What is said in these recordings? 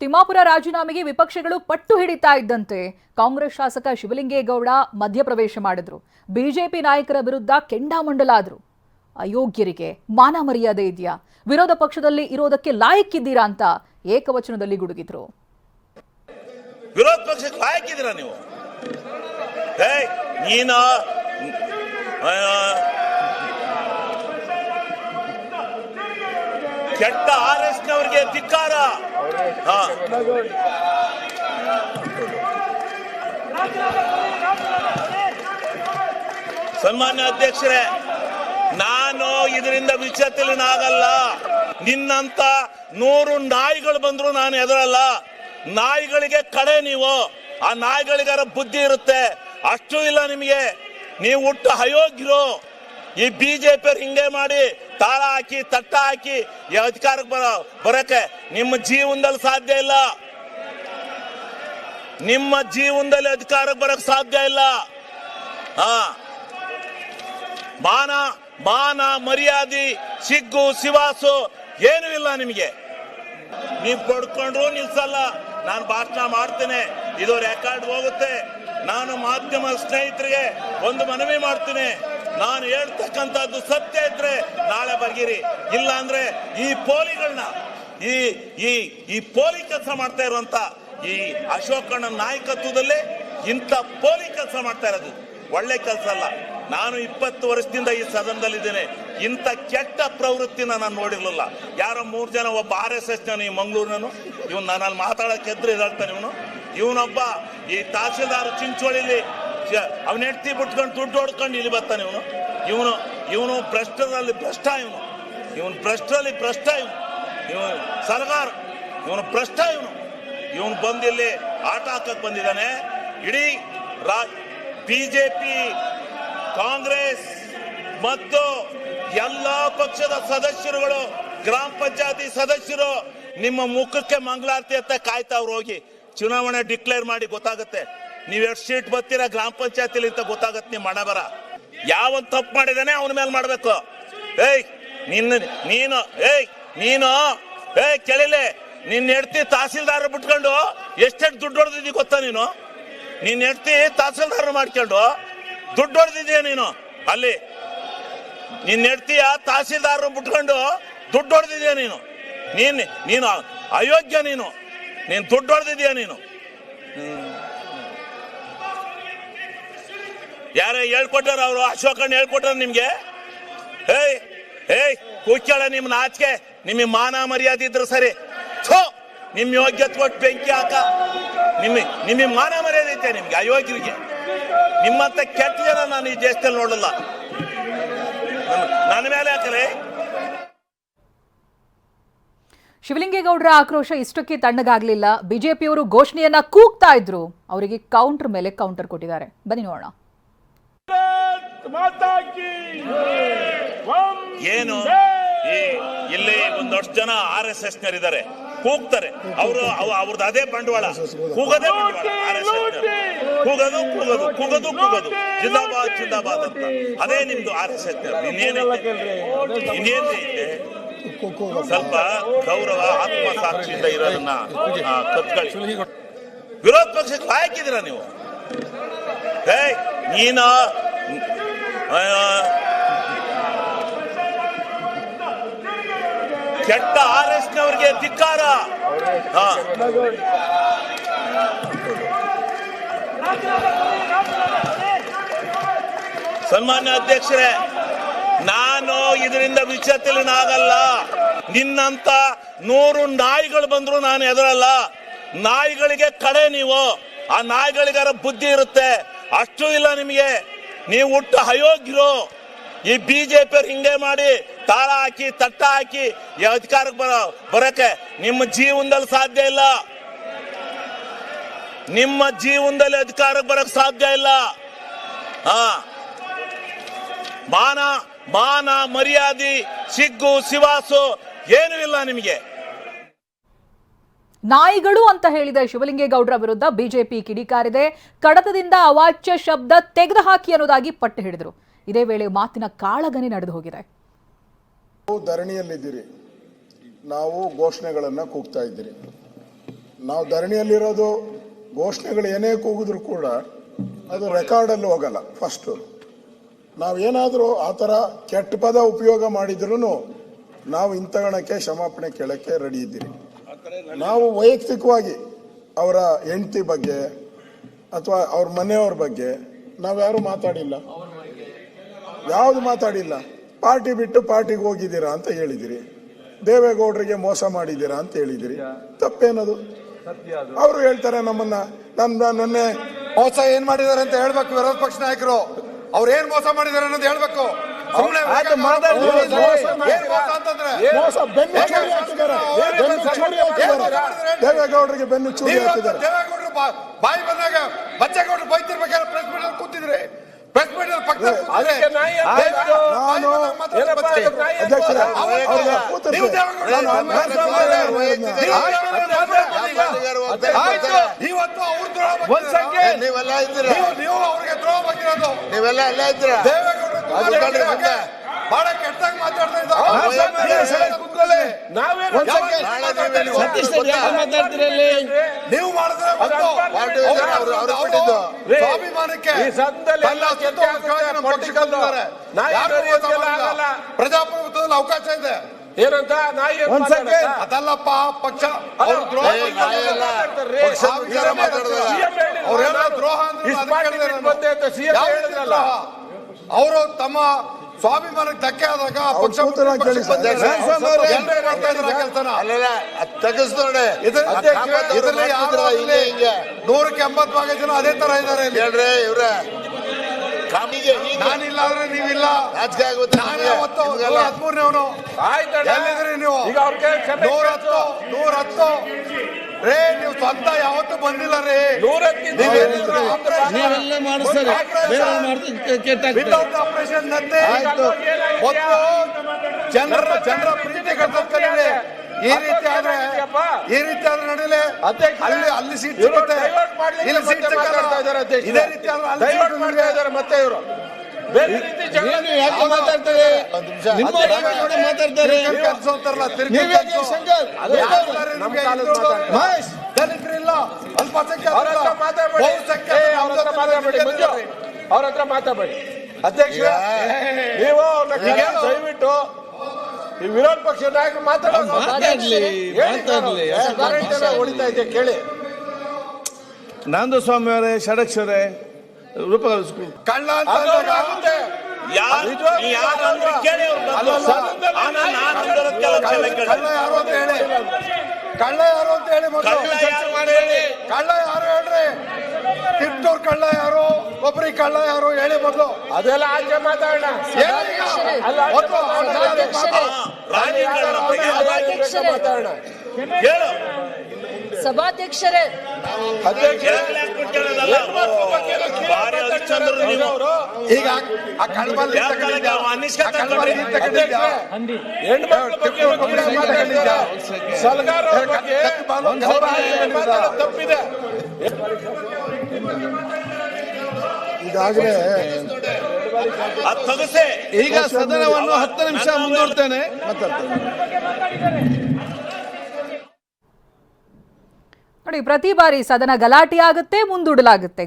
ತಿಮ್ಮಾಪುರ ರಾಜೀನಾಮೆಗೆ ವಿಪಕ್ಷಗಳು ಪಟ್ಟು ಹಿಡಿತಾ ಇದ್ದಂತೆ ಕಾಂಗ್ರೆಸ್ ಶಾಸಕ ಶಿವಲಿಂಗೇಗೌಡ ಮಧ್ಯಪ್ರವೇಶ ಮಾಡಿದ್ರು. ಬಿಜೆಪಿ ನಾಯಕರ ವಿರುದ್ಧ ಕೆಂಡಾಮಂಡಲಾದ್ರು. ಅಯೋಗ್ಯರಿಗೆ ಮಾನ ಮರ್ಯಾದೆ ಇದೆಯಾ, ವಿರೋಧ ಪಕ್ಷದಲ್ಲಿ ಇರೋದಕ್ಕೆ ಲಾಯಕ್ಕಿದ್ದೀರಾ ಅಂತ ಏಕವಚನದಲ್ಲಿ ಗುಡುಗಿದ್ರು. ವಿರೋಧ ಪಕ್ಷಕ್ಕೆ ಲಾಯಕ್ಕಿದ್ದೀರಾ ನೀವು? ನೀನು ಕೆಟ್ಟ ಆರ್ಎಸ್ನವರಿಗೆ ಧಿಕ್ಕಾರ. ಸನ್ಮಾನ್ಯ ಅಧ್ಯಕ್ಷರೇ, ನಾನು ಇದರಿಂದ ವಿಚಲಿತನಾಗಲ್ಲ. ನಿನ್ನಂತ 100 ನಾಯಿಗಳು ಬಂದ್ರು ನಾನು ಎದುರಲ್ಲ. ನಾಯಿಗಳಿಗೆ ಕಡೆ ನೀವು. ಆ ನಾಯಿಗಳಿಗಾರ ಬುದ್ಧಿ ಇರುತ್ತೆ, ಅಷ್ಟು ಇಲ್ಲ ನಿಮಗೆ. ನೀವು ಹುಟ್ಟು ಅಯೋಗ್ಯರು. ಈ ಬಿಜೆಪಿ ಹಿಂಗೆ ಮಾಡಿ ತಾಳ ಹಾಕಿ ತಟ್ಟ ಹಾಕಿ ಈ ಅಧಿಕಾರಕ್ಕೆ ಬರಕ್ಕೆ ನಿಮ್ಮ ಜೀವನದಲ್ಲಿ ಸಾಧ್ಯ ಇಲ್ಲ. ನಿಮ್ಮ ಜೀವನದಲ್ಲಿ ಅಧಿಕಾರಕ್ಕೆ ಬರಕ್ ಸಾಧ್ಯ ಇಲ್ಲ. ಮಾನ ಮರ್ಯಾದೆ ಸಿಗ್ಗು ಸಿವಾಸು ಏನೂ ಇಲ್ಲ ನಿಮಗೆ. ನೀವು ಪಡ್ಕೊಂಡ್ರು ನಿಲ್ಸಲ್ಲ. ನಾನು ಭಾಷಣ ಮಾಡ್ತೇನೆ, ಇದು ರೆಕಾರ್ಡ್ ಹೋಗುತ್ತೆ. ನಾನು ಮಾಧ್ಯಮ ಸ್ನೇಹಿತರಿಗೆ ಒಂದು ಮನವಿ ಮಾಡ್ತೀನಿ, ನಾನು ಹೇಳ್ತಕ್ಕಂಥದ್ದು ಸತ್ಯ ಇದ್ರೆ ನಾಳೆ ಬರ್ಗಿರಿ, ಇಲ್ಲ ಅಂದ್ರೆ ಈ ಪೋಲಿಗಳನ್ನ ಈ ಪೋಲಿ ಕೆಲಸ ಮಾಡ್ತಾ ಇರುವಂತ ಈ ಅಶೋಕಣ್ಣ ನಾಯಕತ್ವದಲ್ಲಿ ಇಂಥ ಪೋಲಿ ಕೆಲಸ ಮಾಡ್ತಾ ಇರೋದು ಒಳ್ಳೆ ಕೆಲಸ ಅಲ್ಲ. ನಾನು 20 ವರ್ಷದಿಂದ ಈ ಸದನದಲ್ಲಿದ್ದೇನೆ. ಇಂಥ ಕೆಟ್ಟ ಪ್ರವೃತ್ತಿನ ನಾನು ನೋಡಿರ್ಲಿಲ್ಲ. ಯಾರೋ 3 ಜನ, ಒಬ್ಬ RSS ನಾನು ಈ ಮಂಗಳೂರಿನನು, ಇವನು ನಾನು ಮಾತಾಡೋಕೆ ಎದ್ರು ಇದಾಗ್ತಾನೆ. ಇವನೊಬ್ಬ ಈ ತಹಸೀಲ್ದಾರ್ ಚಿಂಚೋಳಿಲಿ ಅವನ ಹೆಂಡತಿ ಬಿಟ್ಕೊಂಡು ದುಡ್ಡು ಹೊಡ್ಕೊಂಡು ಇಲ್ಲಿ ಬರ್ತಾನೆ. ಇವನು ಭ್ರಷ್ಟರಲ್ಲಿ ಭ್ರಷ್ಟ. ಇವನು ಭ್ರಷ್ಟರಲ್ಲಿ ಭ್ರಷ್ಟ. ಇವನು ಸಲಗಾರ, ಇವನು ಭ್ರಷ್ಟ. ಇವನು ಬಂದಿಲ್ಲಿ ಆಟ ಹಾಕಕ್ ಬಂದಿದ್ದಾನೆ. ಇಡೀ ಬಿಜೆಪಿ, ಕಾಂಗ್ರೆಸ್ ಮತ್ತು ಎಲ್ಲಾ ಪಕ್ಷದ ಸದಸ್ಯರುಗಳು, ಗ್ರಾಮ ಪಂಚಾಯತಿ ಸದಸ್ಯರು ನಿಮ್ಮ ಮುಖಕ್ಕೆ ಮಂಗಳಾರತಿ ಅಂತ ಕಾಯ್ತಾವ್ರು. ಹೋಗಿ ಚುನಾವಣೆ ಡಿಕ್ಲೇರ್ ಮಾಡಿ ಗೊತ್ತಾಗುತ್ತೆ. ನೀವ್ ಎಷ್ಟು ಸೀಟ್ ಬರ್ತೀರಾ ಗ್ರಾಮ ಪಂಚಾಯತಿಲಿ ಅಂತ ಗೊತ್ತಾಗತ್ತೆ. ನಿಮ್ಮ ಹಣ ಬರ ಯಾವನ್ ತಪ್ಪು ಮಾಡಿದಾನೆ ಅವನ ಮೇಲೆ ಮಾಡ್ಬೇಕು. ನೀನು ಕೇಳಿಲೆ, ನಿನ್ನ ಹೆಂಡತಿ ತಹಸೀಲ್ದಾರ್ ಬಿಟ್ಕೊಂಡು ಎಷ್ಟೆಷ್ಟು ದುಡ್ಡು ಹೊಡೆದಿದ್ದೀ ಗೊತ್ತಾ? ನಿನ್ನ ಹೆಂಡತಿ ತಹಸೀಲ್ದಾರ್ ಮಾಡ್ಕೊಂಡು ದುಡ್ಡು ಹೊಡೆದಿದ್ದೀಯ ನೀನು. ಅಲ್ಲಿ ನಿನ್ನ ಹೆಂಡತಿಯ ತಹಸೀಲ್ದಾರ್ ಬಿಟ್ಕೊಂಡು ದುಡ್ಡು ಹೊಡೆದಿದ್ದೀಯ ನೀನು ಅಯೋಗ್ಯ. ನೀನು ದುಡ್ಡು ಹೊಡೆದಿದ್ದೀಯ ನೀನು. ಯಾರೇ ಹೇಳ್ಕೊಟ್ಟಾರ? ಅವರು ಅಶೋಕಣ್ಣ ಹೇಳ್ಕೊಟ್ಟಾರ ನಿಮ್ಗೆ? ಕೂತ್ಕೊಳ್ಳ. ನಿಮ್ ನಾಚಿಕೆ, ನಿಮಗೆ ಮಾನ ಮರ್ಯಾದೆ ಇದ್ರೆ ಸರಿ. ನಿಮ್ ಯೋಗ್ಯತೆ ಕೊಟ್ಟು ಬೆಂಕಿ ಹಾಕ. ನಿಮಗೆ ಮಾನ ಮರ್ಯಾದೆ ಐತೆ ನಿಮ್ಗೆ ಅಯೋಗ್ಯರಿಗೆ? ನಿಮ್ಮಂತ ಕೆಟ್ಟ ಜನ ನಾನು ಈ ದೇಶದಲ್ಲಿ ನೋಡಲ್ಲ. ನನ್ನ ಮೇಲೆ ಹಾಕಲೇ. ಶಿವಲಿಂಗೇಗೌಡರ ಆಕ್ರೋಶ ಇಷ್ಟಕ್ಕೆ ತಣ್ಣಗಾಗ್ಲಿಲ್ಲ. ಬಿಜೆಪಿಯವರು ಘೋಷಣೆಯನ್ನ ಕೂಗ್ತಾ ಇದ್ರು. ಅವರಿಗೆ ಕೌಂಟರ್ ಮೇಲೆ ಕೌಂಟರ್ ಕೊಟ್ಟಿದ್ದಾರೆ. ಬನ್ನಿ ನೋಡೋಣ. ಏನು ಇಲ್ಲಿ ಒಂದಷ್ಟು ಜನ RSS ನರಿದ್ದಾರೆ, ಕೂಗ್ತಾರೆ. ಅವ್ರದ್ದು ಅದೇ ಬಂಡವಾಳ, ಕೂಗದೇ ಬಂಡವಾಳ. ಕೂಗದು ಜಿಂದಾಬಾದ್ ಅಂತ ಅದೇ ನಿಮ್ದು RSS. ಇನ್ನೇನೈತೆ? ಸ್ವಲ್ಪ ಗೌರವ, ಆತ್ಮಸಾಕ್ಷಿಯಿಂದ ಇರೋದನ್ನ ಕತ್ಕೊಳ್ಳಿ. ವಿರೋಧ ಪಕ್ಷಕ್ಕೆ ಲಾಯಕ್ಕಿದ್ದೀರಾ ನೀವು? ನೀನು ಕೆಟ್ಟ RSನವರಿಗೆ ಧಿಕ್ಕಾರ. ಸನ್ಮಾನ್ಯ ಅಧ್ಯಕ್ಷರೇ, ನಾನು ಇದರಿಂದ ವಿಚಲಿತನಾಗಲ್ಲ. ನಿನ್ನಂತ 100 ನಾಯಿಗಳು ಬಂದ್ರು ನಾನು ಎದುರಲ್ಲ. ನಾಯಿಗಳಿಗೆ ಕಡೆ ನೀವು. ಆ ನಾಯಿಗಳಿಗಾರ ಬುದ್ಧಿ ಇರುತ್ತೆ, ಅಷ್ಟು ಇಲ್ಲ ನಿಮಗೆ. ನೀವು ಹುಟ್ಟು ಅಯೋಗ್ಯರು. ಈ ಬಿಜೆಪಿ ಹಿಂಗೆ ಮಾಡಿ ತಾಳ ಹಾಕಿ ತಟ್ಟ ಹಾಕಿ ಈ ಅಧಿಕಾರಕ್ಕೆ ಬರಕ್ಕೆ ನಿಮ್ಮ ಜೀವನದಲ್ಲಿ ಸಾಧ್ಯ ಇಲ್ಲ. ನಿಮ್ಮ ಜೀವನದಲ್ಲಿ ಅಧಿಕಾರಕ್ಕೆ ಬರಕ್ ಸಾಧ್ಯ ಇಲ್ಲ. ಮಾನ ಮರ್ಯಾದೆ ಸಿಗ್ಗು ಸಿವಾಸು ಏನೂ ಇಲ್ಲ ನಿಮಗೆ. ನಾಯಿಗಳು ಅಂತ ಹೇಳಿದ ಶಿವಲಿಂಗೇಗೌಡರ ವಿರುದ್ಧ ಬಿಜೆಪಿ ಕಿಡಿಕಾರಿದೆ. ಕಡತದಿಂದ ಅವಾಚ್ಯ ಶಬ್ದ ತೆಗೆದುಹಾಕಿ ಅನ್ನೋದಾಗಿ ಪಟ್ಟು ಹಿಡಿದ್ರು. ಇದೇ ವೇಳೆ ಮಾತಿನ ಕಾಳಗನೆ ನಡೆದು ಹೋಗಿದೆ. ಧರಣಿಯಲ್ಲಿದ್ದೀರಿ, ನಾವು ಘೋಷಣೆಗಳನ್ನು ಕೂಗ್ತಾ ಇದ್ದೀರಿ. ನಾವು ಧರಣಿಯಲ್ಲಿರೋದು ಘೋಷಣೆಗಳು ಏನೇ ಕೂಗಿದ್ರು ಕೂಡ ಅದು ರೆಕಾರ್ಡಲ್ಲಿ ಹೋಗಲ್ಲ. ಫಸ್ಟು ನಾವೇನಾದರೂ ಆ ಥರ ಕೆಟ್ಟ ಪದ ಉಪಯೋಗ ಮಾಡಿದ್ರೂ ನಾವು ಇಂಥಗಣಕ್ಕೆ ಕ್ಷಮಾಪಣೆ ಕೇಳೋಕ್ಕೆ ರೆಡಿ ಇದ್ದೀರಿ. ನಾವು ವೈಯಕ್ತಿಕವಾಗಿ ಅವರ ಹೆಂಡತಿ ಬಗ್ಗೆ ಅಥವಾ ಅವ್ರ ಮನೆಯವ್ರ ಬಗ್ಗೆ ನಾವ್ಯಾರು ಮಾತಾಡಿಲ್ಲ, ಯಾವುದು ಮಾತಾಡಿಲ್ಲ. ಪಾರ್ಟಿ ಬಿಟ್ಟು ಪಾರ್ಟಿಗೆ ಹೋಗಿದ್ದೀರಾ ಅಂತ ಹೇಳಿದಿರಿ, ದೇವೇಗೌಡರಿಗೆ ಮೋಸ ಮಾಡಿದ್ದೀರಾ ಅಂತ ಹೇಳಿದಿರಿ. ತಪ್ಪೇನದು? ಅವರು ಹೇಳ್ತಾರೆ ನಮ್ಮನ್ನ ನನ್ನೆ ಮೋಸ ಏನ್ ಮಾಡಿದಾರೆ ಅಂತ ಹೇಳ್ಬೇಕು. ವಿರೋಧ ಪಕ್ಷ ನಾಯಕರು ಅವ್ರು ಏನ್ ಮೋಸ ಮಾಡಿದಾರೆ ಅನ್ನೋದು ಹೇಳ್ಬೇಕು. ದೇವೇಗೌಡರಿಗೆ ಬೆನ್ನು ಚೂರಿ ಹಾಕಿದ್ದಾರೆ. ದೇವೇಗೌಡರು ಬಾಯಿ ಬಂದಾಗ ಬಚ್ಚೇಗೌಡರು ಬೈತಿರ್ಬೇಕಾದ್ರೆ ಪ್ರೆಸ್ ಮೀಟ್ ಅಲ್ಲಿ ಕೂತಿದ್ರೆ ಪ್ರೆಸ್ ಮೀಟ್ ಅಲ್ಲಿ ಪಕ್ಕ ಇವತ್ತು ನೀವೆಲ್ಲ ಇದ್ದೀರಾ, ನೀವು ಅವ್ರಿಗೆ ದ್ರೋಹ ಬಂದಿರೋದು. ನೀವೆಲ್ಲ ಎಲ್ಲ ಇದ್ದೀರಾ. ದೇವೇಗೌಡರು ಬಹಳ ಕೆಟ್ಟಾಗಿ ಮಾತಾಡ್ತಾ ಇದ್ದಾರೆ. ನೀವು ಮಾಡಿದ್ರೆ ಸ್ವಾಭಿಮಾನಕ್ಕೆ ಪ್ರಜಾಪ್ರಭುತ್ವದಲ್ಲಿ ಅವಕಾಶ ಇದೆ. ಏನಂತ ಅದಲ್ಲಪ್ಪ ಪಕ್ಷ ಅವ್ರು ದ್ರೋಹ ಅವರು ತಮ್ಮ ಸ್ವಾಭಿಮಾನಕ್ಕೆ ಧಕ್ಕೆ ಆದಾಗ ತೆಗೆಸ್ ನೋಡಿ. ಇದರಲ್ಲಿ 180 ಜನ ಅದೇ ತರ ಇದ್ದಾರೆ. ಹೇಳ್ರಿ ಇವ್ರ ನಾನಿಲ್ಲ ಅಂದ್ರೆ ನೀವಿಲ್ಲ. ರಾಜಕೀಯ ಆಗುತ್ತೆ. 13ನೇವನು ಎಲ್ಲಿದ್ರಿ ನೀವು? 110 ರೇ ನೀವು ಸ್ವಂತ ಯಾವತ್ತೂ ಬಂದಿಲ್ಲ ರೀ. ನೀವೆಲ್ಲ ಮಾಡಿಸ್ತಾರೆ, ವಿತೌಟ್ ಆಪರೇಷನ್ ನತ್ತೆ ಜನರ ಪ್ರೀತಿ ಕಟ್ಟಲ್ಲಿ ಈ ರೀತಿ ಆದ್ರೆ ನಡೀಲಿ. ಅಲ್ಲಿ ಸೀಟ್ ಸಿಗುತ್ತೆ, ಇಲ್ಲಿ ಸೀಟ್ ಸಿಗಲ್ಲ. ಇದೇ ರೀತಿ ಆದ್ರೆ ಮತ್ತೆ ಇವರು ಬೇರೆ ರೀತಿ ಯಾಕೆ ಮಾತಾಡ್ತಾರೆ? ಮಾತಾಡ್ತಾರೆ ದಲಿತರಿಲ್ಲ, ಅವ್ರ ಹತ್ರ ಮಾತಾಡಬೇಡಿ. ಅಧ್ಯಕ್ಷ ನೀವು ದಯವಿಟ್ಟು ಈ ವಿರೋಧ ಪಕ್ಷ ನಾಯಕರು ಮಾತಾಡೋದು ಹೊಡಿತಾ ಇದೆ ಕೇಳಿ. ನಂದು ಸ್ವಾಮಿ ಅವರೇ, ಷಡಕ್ಷರೇ, ರೂಪ ಕಳ್ಳ ಯಾರು ಅಂತ ಹೇಳಿ, ಕಳ್ಳ ಯಾರು ಅಂತ ಹೇಳಿ ಕಳ್ಳ ಯಾರು ಹೇಳ್ರಿ. ಟಿಪ್ಟೂರ್ ಕಳ್ಳ ಯಾರು, ಒಬ್ಬರಿಗೆ ಕಳ್ಳ ಯಾರು ಹೇಳಿ ಮೊದಲು. ಅದೆಲ್ಲ ಆಚೆ ಮಾತಾಡೋಣ. ಸಭಾಧ್ಯಕ್ಷರೇ, ಈಗ ಆ ಕಳ್ಬಲ್ಲಿ ತಪ್ಪಿದೆ. ಈಗಾಗಲೇ ಈಗ ಸದನವನ್ನು 10 ನಿಮಿಷ ಮುಂದೂಡ್ತೇನೆ. ನೋಡಿ, ಪ್ರತಿ ಬಾರಿ ಸದನ ಗಲಾಟೆ ಆಗುತ್ತೆ, ಮುಂದೂಡಲಾಗುತ್ತೆ.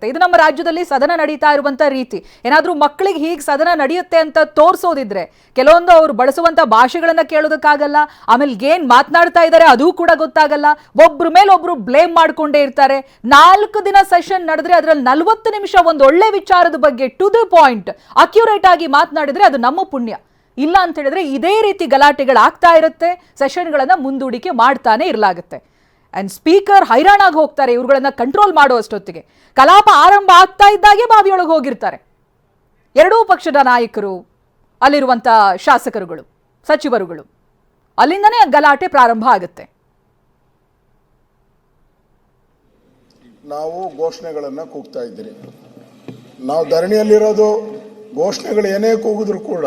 ಇದು ನಮ್ಮ ರಾಜ್ಯದಲ್ಲಿ ಸದನ ನಡೀತಾ ಇರುವಂತ ರೀತಿ. ಏನಾದ್ರೂ ಮಕ್ಕಳಿಗೆ ಹೀಗೆ ಸದನ ನಡೆಯುತ್ತೆ ಅಂತ ತೋರಿಸೋದಿದ್ರೆ ಕೆಲವೊಂದು ಅವ್ರು ಬಳಸುವಂತ ಭಾಷೆಗಳನ್ನ ಕೇಳೋದಕ್ಕಾಗಲ್ಲ. ಆಮೇಲೆ ಏನ್ ಮಾತನಾಡ್ತಾ ಇದ್ದಾರೆ ಅದು ಕೂಡ ಗೊತ್ತಾಗಲ್ಲ. ಒಬ್ರ ಮೇಲೆ ಒಬ್ರು ಬ್ಲೇಮ್ ಮಾಡ್ಕೊಂಡೇ ಇರ್ತಾರೆ. 4 ದಿನ ಸೆಷನ್ ನಡೆದ್ರೆ ಅದರಲ್ಲಿ 40 ನಿಮಿಷ ಒಂದು ಒಳ್ಳೆ ವಿಚಾರದ ಬಗ್ಗೆ ಟು ದ ಪಾಯಿಂಟ್ ಅಕ್ಯುರೇಟ್ ಆಗಿ ಮಾತನಾಡಿದ್ರೆ ಅದು ನಮ್ಮ ಪುಣ್ಯ. ಇಲ್ಲ ಅಂತ ಹೇಳಿದ್ರೆ ಇದೇ ರೀತಿ ಗಲಾಟೆಗಳಾಗ್ತಾ ಇರುತ್ತೆ, ಸೆಷನ್ಗಳನ್ನ ಮುಂದೂಡಿಕೆ ಮಾಡ್ತಾನೆ ಇರಲಾಗುತ್ತೆ. ಅಂಡ್ ಸ್ಪೀಕರ್ ಹೈರಾಣಾಗಿ ಹೋಗ್ತಾರೆ ಇವ್ರುಗಳನ್ನ ಕಂಟ್ರೋಲ್ ಮಾಡುವಷ್ಟೊತ್ತಿಗೆ. ಕಲಾಪ ಆರಂಭ ಆಗ್ತಾ ಇದ್ದಾಗೆ ಬಾವಿಯೊಳಗೆ ಹೋಗಿರ್ತಾರೆ ಎರಡೂ ಪಕ್ಷದ ನಾಯಕರು, ಅಲ್ಲಿರುವಂತ ಶಾಸಕರುಗಳು, ಸಚಿವರುಗಳು. ಅಲ್ಲಿಂದನೇ ಗಲಾಟೆ ಪ್ರಾರಂಭ ಆಗುತ್ತೆ. ನಾವು ಘೋಷಣೆಗಳನ್ನ ಕೂಗ್ತಾ ಇದ್ದೀರಿ. ನಾವು ಧರಣಿಯಲ್ಲಿರೋದು ಘೋಷಣೆಗಳು ಏನೇ ಕೂಗಿದ್ರು ಕೂಡ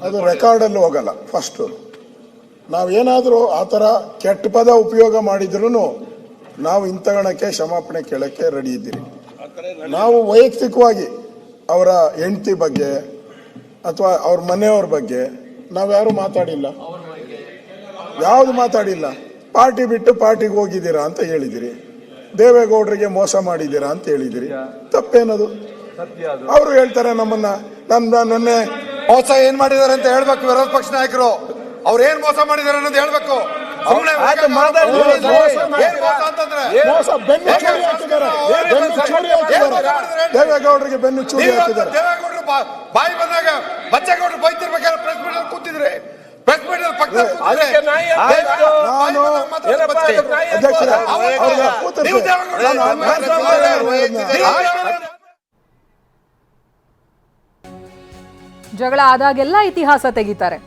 ಅದು ರೆಕಾರ್ಡಲ್ಲಿ ಹೋಗಲ್ಲ. ಫಸ್ಟು ನಾವೇನಾದರೂ ಆ ಥರ ಕೆಟ್ಟ ಪದ ಉಪಯೋಗ ಮಾಡಿದ್ರೂ ನಾವು ಇಂಥಗಣಕ್ಕೆ ಕ್ಷಮಾಪಣೆ ಕೇಳೋಕ್ಕೆ ರೆಡಿ ಇದ್ದೀರಿ. ನಾವು ವೈಯಕ್ತಿಕವಾಗಿ ಅವರ ಹೆಂಡತಿ ಬಗ್ಗೆ ಅಥವಾ ಅವ್ರ ಮನೆಯವ್ರ ಬಗ್ಗೆ ನಾವ್ಯಾರು ಮಾತಾಡಿಲ್ಲ, ಯಾವುದು ಮಾತಾಡಿಲ್ಲ. ಪಾರ್ಟಿ ಬಿಟ್ಟು ಪಾರ್ಟಿಗೆ ಹೋಗಿದ್ದೀರಾ ಅಂತ ಹೇಳಿದಿರಿ, ದೇವೇಗೌಡರಿಗೆ ಮೋಸ ಮಾಡಿದ್ದೀರಾ ಅಂತ ಹೇಳಿದಿರಿ. ತಪ್ಪೇನದು? ಅವರು ಹೇಳ್ತಾರೆ ನಮ್ಮನ್ನ. ನನ್ನೆ ಮೋಸ ಏನ್ ಮಾಡಿದಾರೆ ಅಂತ ಹೇಳ್ಬೇಕು ವಿರೋಧ ಪಕ್ಷ ನಾಯಕರು. ಅವ್ರು ಏನ್ ಮೋಸ ಮಾಡಿದಾರೆ ಅನ್ನೋದು ಹೇಳ್ಬೇಕು. ಸುಮ್ನೆ ಆಯ್ತು, ಮಾತಾಡಿ. ಏನ್ ಮೋಸ ಅಂತಂದ್ರೆ ಮೋಸ ಬೆನ್ನು ಚೂರಿ ಹಾಕಿದ್ದಾರೆ, ಬೆನ್ನು ಚೂರಿ ಹಾಕಿದ್ದಾರೆ, ದೇವೇಗೌಡರಿಗೆ ಬೆನ್ನು ಚೂರಿ ಹಾಕಿದ್ದಾರೆ. ದೇವೇಗೌಡರು ಬಾಯಿ ಬಂದಾಗ ಬಚ್ಚೇಗೌಡರು ಬೈತಿರ್ಬೇಕಾದ್ರೆ ಪ್ರೆಸ್ ಮೀಟ್ ಅಲ್ಲಿ ಕೂತಿದ್ರೆ, ಪ್ರೆಸ್ ಮೀಟ್ ಅಲ್ಲಿ ಪಕ್ಕ ಅದಕ್ಕೆ ನಾಯಿ ಅಂತ ಆಯ್ತು. ನಾನು ಏನಪ್ಪ ಅದಕ್ಕೆ ನಾಯಿ ಅಂತ ಅಧ್ಯಕ್ಷರೇ, ಅವ್ರಿಗೆ ಕೂತಿರ್ತಾರೆ. ನೀವು ದೇವೇಗೌಡರು ಜಗಳ ಆದಾಗೆಲ್ಲ ಇತಿಹಾಸ ತೆಗಿತಾರೆ.